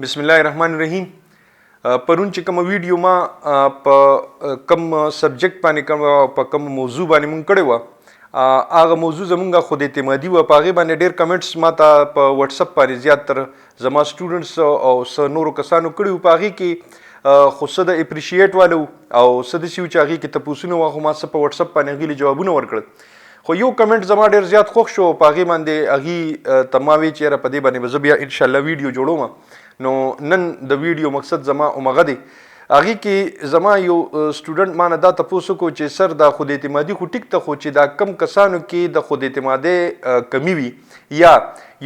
بسم الله الرحمن الرحیم. پرون چې کوم ویډیو ما په کوم سبجیکټ باندې په کوم موضوع باندې مونږ کړی و، هغه موضوع زمونږ خود اعتمادي و. په هغې باندې ډېر کمنټس ما ته په واتساپ باندې زیات تر زما سټوډنټس او څه نورو کسانو کړي وو. په هغې کې خو څه د اپریشیټ والو او څه داسې وو چې هغې کې تپوسونه وه، خو ما څه په واتساپ باندې هغې له جوابونه ورکړل. خو یو کمنټ زما ډېر زیات خوښ شو. په هغې باندې هغې ته ما وی چې یاره په دې باندې به زه بیا انشاءالله ویډیو جوړوم. نو نن د ویډیو مقصد زما همغه دی. هغې کې زما یو سټوډنټ ما نه دا تپوس وکړو چې سر دا خود اعتمادي خو ټیک ته، خو چې دا کم کسانو کې د خود اعتمادۍ کمی وي یا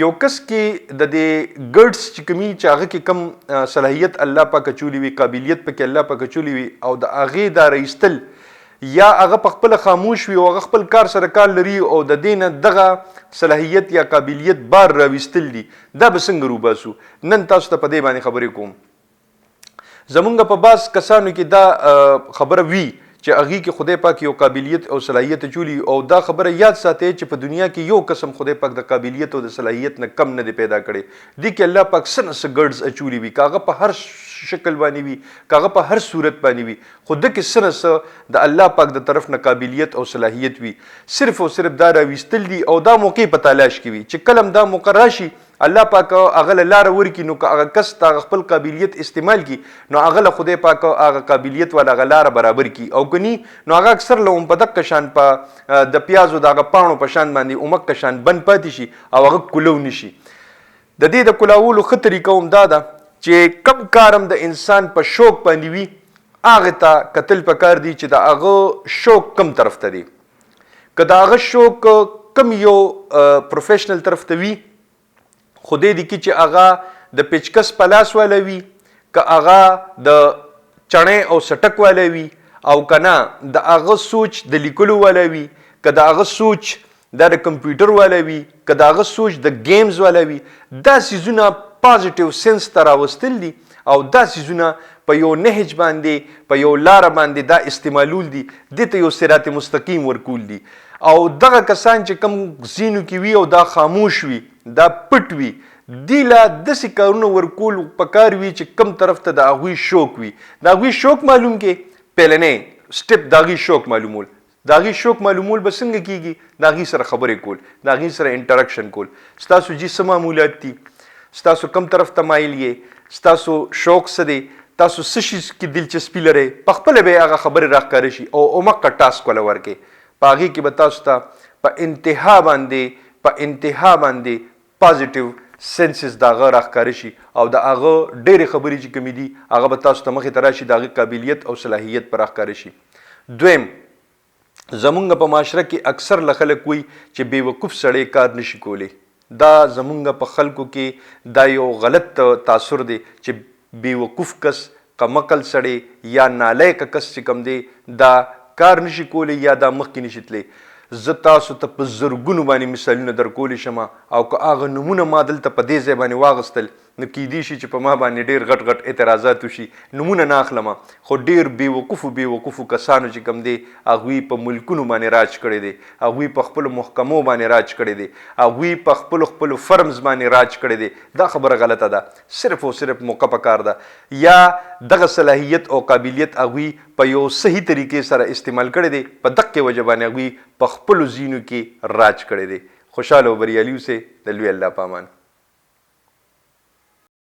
یو کس کې د دې ګډس چې کمی چې هغه کې کم صلاحیت الله پاک اچولی وي، قابلیت پکې الله پاک اچولی وي، او د هغې دا رایستل یا هغه په خپل خاموش وي او هغه خپل کار سره کار لري او د دې نه دغه صلاحیت یا قابلیت بار راویستل دي، دا به څنګه روباسو؟ نن تاسو ته په دې باندې خبرې کوم. زمونږ په بعض کسانو کې دا خبره وي چې هغې کې خدای پاک یو قابلیت او صلاحیت اچولی، او دا خبره یاد ساتئ چې په دنیا کې یو قسم خدای پاک د قابلیت او د صلاحیت نه کم نه دی پیدا کړی. دې کې الله پاک څه نه څه ګډز اچولی وي، که هغه په هر شکل باندې وي، که هغه په هر صورت باندې وي، خو ده کې څه نه څه د الله پاک د طرف نه قابلیت او صلاحیت وي. صرف او صرف دا راویستل دي او دا موقع په تلاش کې وي چې کله دا موقع راشي الله پاک هغه له لاره ورکړي، نو که هغه کس ته خپل قابلیت استعمال کړي نو هغه له خدای پاک هغه قابلیت والا هغه لاره برابر کړي، او کني نو هغه اکثر له هم په دقه شان په د پیازو د هغه پاڼو په شان باندې عمق شان بند پاتې شي او هغه کولو نشي. د دې د کولاولو ښه طریقه هم دا ده چې کم کارم د انسان په شوق باندې وي هغې ته کتل پکار دي چې د هغه شوق کم طرف ته دی. که د هغه شوق کم یو پروفیشنل طرف ته وي، خدای دې کړي چې هغه د پیچکس په لاس والا وي، که هغه د چڼې او سټک والا وي، او که نه د هغه سوچ د لیکلو والا وي، که د هغه سوچ دا د کمپیوټر والا وي، که د هغه سوچ د گیمز والا وي، دا څیزونه پازیټیو سنس ته راوستل دي او دا څیزونه په یو نهج باندې په یو لاره باندې دا استعمالول دي، دې ته یو صراط مستقیم ورکول دي. او دغه کسان چې کم ځینو کې وي او دا خاموش وي، دا پټ وي، دې له داسې کارونه ورکول پکار وي چې کم طرف ته د هغوی شوق وي. د هغوی شوق معلوم کې پهلنی سټپ د هغوی شوق معلومول. د هغوی شوق معلومول به څنګه کیږي؟ د هغوی سره خبرې کول، د هغوی سره انټراکشن کول. ستاسو جی څه معمولات دي، ستاسو کم طرف ته مایل یې، ستاسو شوق څه دی، تاسو څه شي کې دلچسپي لرئ، پخپله به هغه خبرې راښکاره شي او عمقه ټاسک وله ورکړئ. په هغې کې به تاسو ته په انتها باندې پازیټیو سنسز د هغه راښکاره شي او د هغه ډېرې خبرې چې کومې دي هغه به تاسو ته مخې ته راشي، د هغې قابلیت او صلاحیت به راښکاره شي. دویم، زمونږ په معاشره کې اکثر له خلک وایي چې بېوقوف سړی کار نشي کولی. دا زمونږ په خلکو کې دا یو غلط تاثر دی چې بېوقوف کس، کمعقل سړی یا نالیکه کس چې کوم دی دا کار نشي کولی یا دا مخکې نشي تللی. زه تاسو ته په زرګونو باندې مثالونه درکولی شم، او که هغه نومونه ما دلته په دې ځای باندې واغستل نو کیدای شي چې په ما باندې ډېر غټ غټ اعتراضات وشي. نومونه نه اخلم، خو ډېر بېوقوفو کسانو چې کوم دی هغوی په ملکونو باندې راج کړی دی، هغوی په خپلو محکمو باندې راج کړی دی، هغوی په خپلو فرمز باندې راج کړی دی. دا خبره غلطه ده. صرف او صرف موقع پکار ده یا دغه صلاحیت او قابلیت هغوی په یو صحیح طریقې سره استعمال کړی دی، په دقې وجه باندې هغوی په خپلو ځینو کې راج کړی دی. خوشحاله او بریالي اوسئ. د لوی الله په امان.